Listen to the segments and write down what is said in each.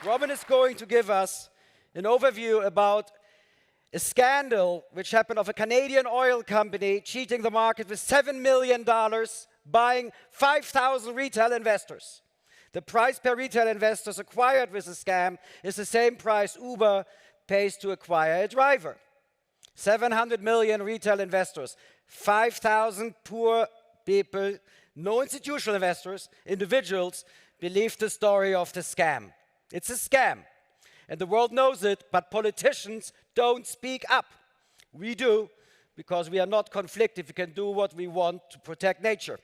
Robin is going to give us an overview about a scandal which happened of a Canadian oil company cheating the market with $7 million, buying 5,000 retail investors. The price per retail investors acquired with the scam is the same price Uber pays to acquire a driver. 700 million retail investors, 5,000 poor people, no institutional investors, individuals, believe the story of the scam. It's a scam. And the world knows it, but politicians don't speak up. We do, because we are not conflicted. We can do what we want to protect nature.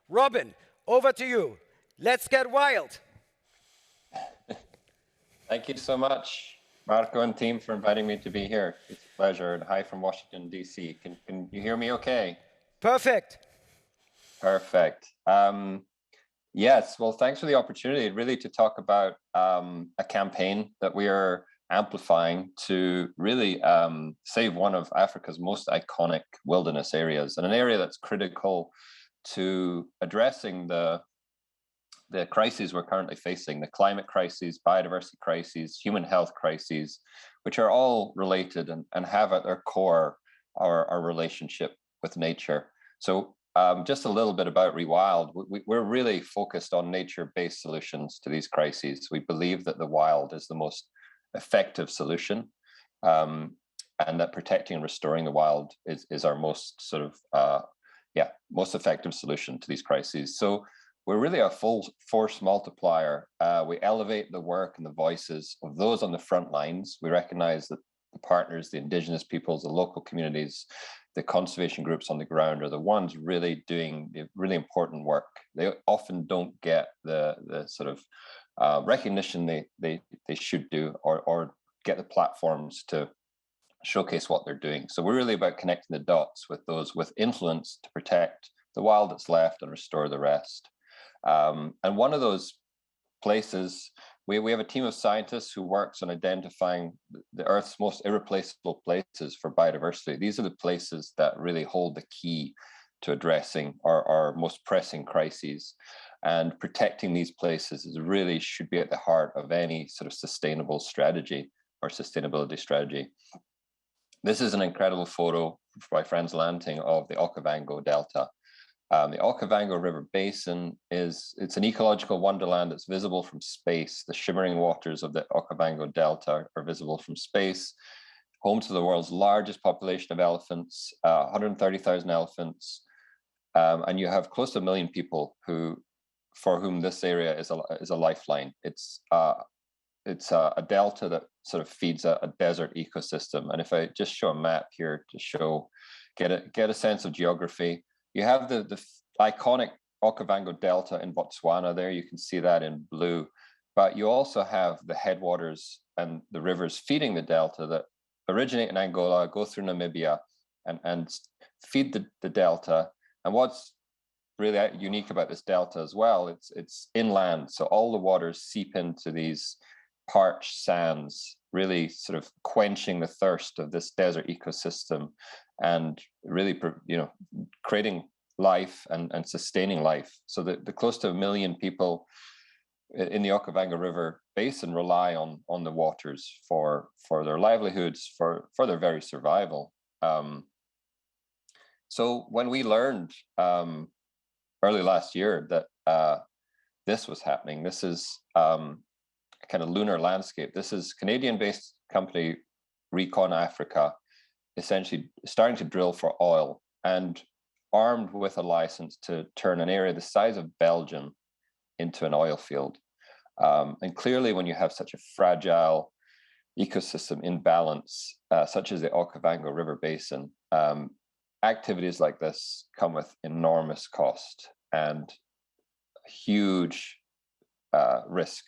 Robin, over to you. Let's get wild. Thank you so much, Marco and team, for inviting me to be here. It's a pleasure. And hi from Washington, D.C. Can you hear me okay? Perfect. Perfect. Yes, well, thanks for the opportunity really to talk about a campaign that we are amplifying to really save one of Africa's most iconic wilderness areas, and an area that's critical to addressing the crises we're currently facing, the climate crises, biodiversity crises, human health crises, which are all related and have at their core our relationship with nature. So just a little bit about Rewild. We're really focused on nature-based solutions to these crises. We believe that the wild is the most effective solution, and that protecting and restoring the wild is our most most effective solution to these crises. So we're really a full force multiplier. We elevate the work and the voices of those on the front lines. We recognize that the partners, the indigenous peoples, the local communities, the conservation groups on the ground are the ones really doing the really important work. They often don't get the sort of recognition they should do, or get the platforms to showcase what they're doing. So we're really about connecting the dots with those with influence to protect the wild that's left and restore the rest. And one of those places, we have a team of scientists who works on identifying the Earth's most irreplaceable places for biodiversity. These are the places that really hold the key to addressing our most pressing crises. And protecting these places really should be at the heart of any sort of sustainable strategy or sustainability strategy. This is an incredible photo by Franz Lanting of the Okavango Delta. The Okavango River Basin it's an ecological wonderland that's visible from space. The shimmering waters of the Okavango Delta are visible from space, home to the world's largest population of elephants, 130,000 elephants, and you have close to 1 million people for whom this area is a lifeline. It's a delta that sort of feeds a desert ecosystem. And if I just show a map here to get a sense of geography. You have the iconic Okavango Delta in Botswana there. You can see that in blue. But you also have the headwaters and the rivers feeding the delta that originate in Angola, go through Namibia, and feed the delta. And what's really unique about this delta as well, it's inland. So all the waters seep into these parched sands, really sort of quenching the thirst of this desert ecosystem, and really, creating life and sustaining life. So the close to 1 million people in the Okavango River Basin rely on the waters for their livelihoods, for their very survival. So when we learned early last year that this was happening, this is kind of lunar landscape. This is Canadian-based company Recon Africa, essentially starting to drill for oil and armed with a license to turn an area the size of Belgium into an oil field. And clearly, when you have such a fragile ecosystem imbalance, such as the Okavango River Basin, activities like this come with enormous cost and huge risk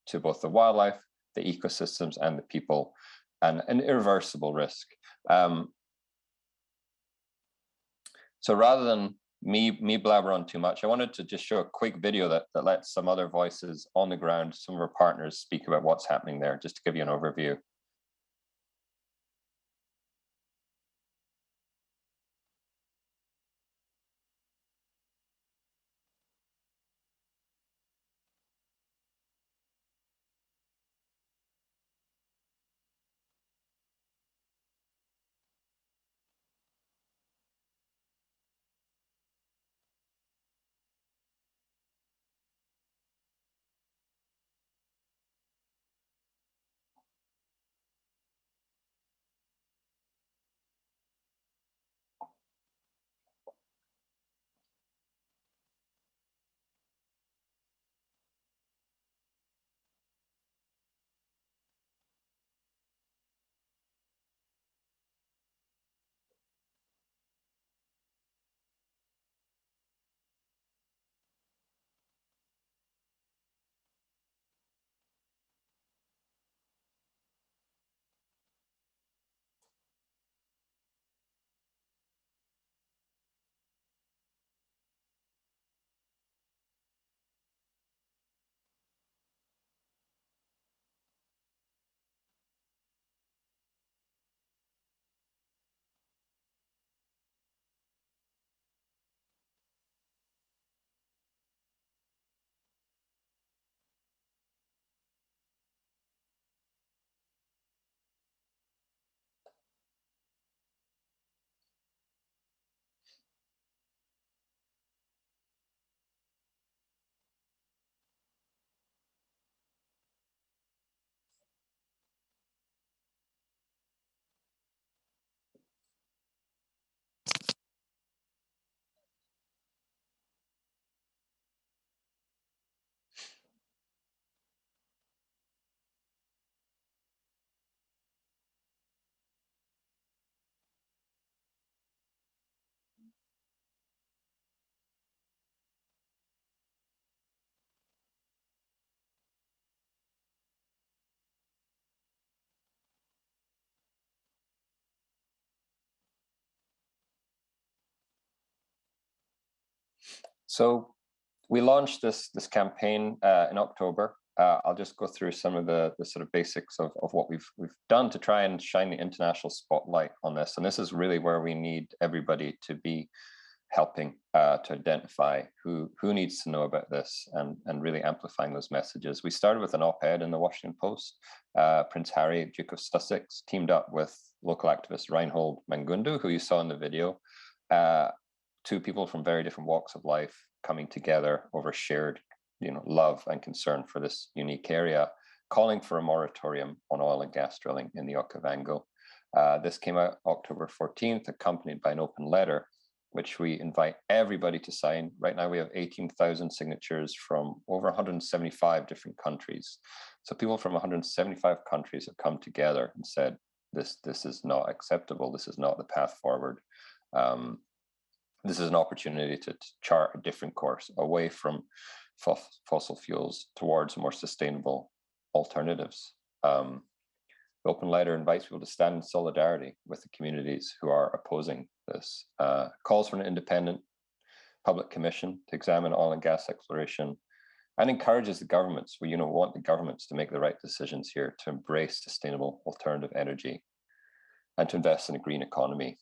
to both the wildlife, the ecosystems, and the people, and an irreversible risk. So rather than me blabber on too much, I wanted to just show a quick video that lets some other voices on the ground, some of our partners, speak about what's happening there, just to give you an overview. So we launched this campaign in October. I'll just go through some of the sort of basics of what we've done to try and shine the international spotlight on this. And this is really where we need everybody to be helping to identify who needs to know about this and really amplifying those messages. We started with an op-ed in the Washington Post. Prince Harry, Duke of Sussex, teamed up with local activist Reinhold Mangundu, who you saw in the video. Two people from very different walks of life coming together over shared love and concern for this unique area, calling for a moratorium on oil and gas drilling in the Okavango. This came out October 14th, accompanied by an open letter, which we invite everybody to sign. Right now, we have 18,000 signatures from over 175 different countries. So people from 175 countries have come together and said, this is not acceptable. This is not the path forward. This is an opportunity to chart a different course away from fossil fuels towards more sustainable alternatives. The open letter invites people to stand in solidarity with the communities who are opposing this, calls for an independent public commission to examine oil and gas exploration, and encourages the governments, we want the governments to make the right decisions here to embrace sustainable alternative energy and to invest in a green economy.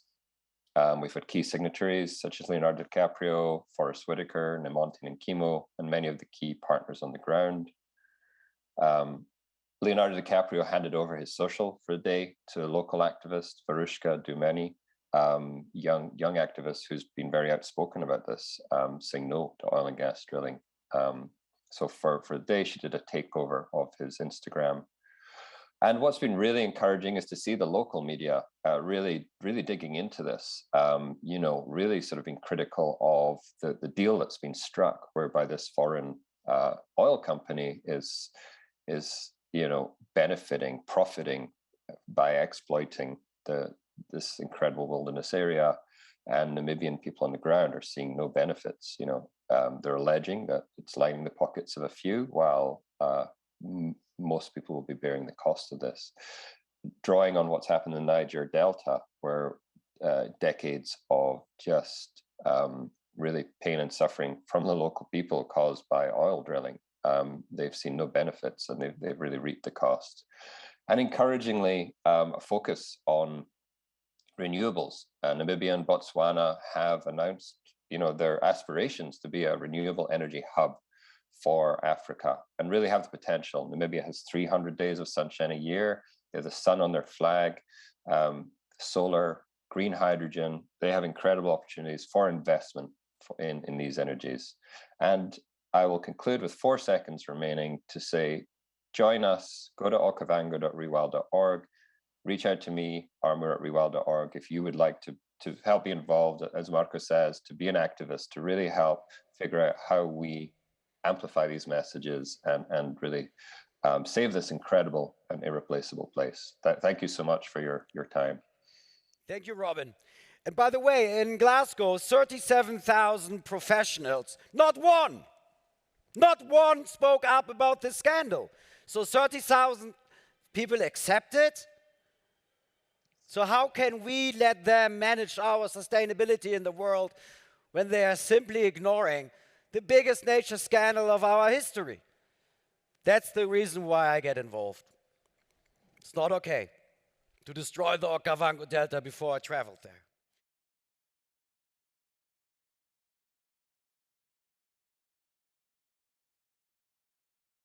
We've had key signatories such as Leonardo DiCaprio, Forrest Whitaker, Nemonte and Kimo, and many of the key partners on the ground. Leonardo DiCaprio handed over his social for a day to a local activist, Varushka Dumeni, young activist who's been very outspoken about this, saying no to oil and gas drilling. So for a day, she did a takeover of his Instagram. And what's been really encouraging is to see the local media really digging into this, really sort of being critical of the deal that's been struck, whereby this foreign oil company is benefiting, profiting by exploiting this incredible wilderness area, and Namibian people on the ground are seeing no benefits. They're alleging that it's lining the pockets of a few, while most people will be bearing the cost of this. Drawing on what's happened in the Niger Delta, where decades of just really pain and suffering from the local people caused by oil drilling. They've seen no benefits, and they've really reaped the cost. And encouragingly, a focus on renewables. Namibia and Botswana have announced, their aspirations to be a renewable energy hub for Africa and really have the potential. Namibia has 300 days of sunshine a year. They have the sun on their flag, solar, green hydrogen. They have incredible opportunities for investment in these energies. And I will conclude with 4 seconds remaining to say, join us, go to okavango.rewild.org, reach out to me, armour@rewild.org, if you would like to help be involved, as Marco says, to be an activist, to really help figure out how we amplify these messages and really save this incredible and irreplaceable place. Thank you so much for your time. Thank you, Robin. And by the way, in Glasgow, 37,000 professionals, not one spoke up about this scandal. So 30,000 people accept it. So how can we let them manage our sustainability in the world when they are simply ignoring the biggest nature scandal of our history? That's the reason why I get involved. It's not okay to destroy the Okavango Delta before I traveled there.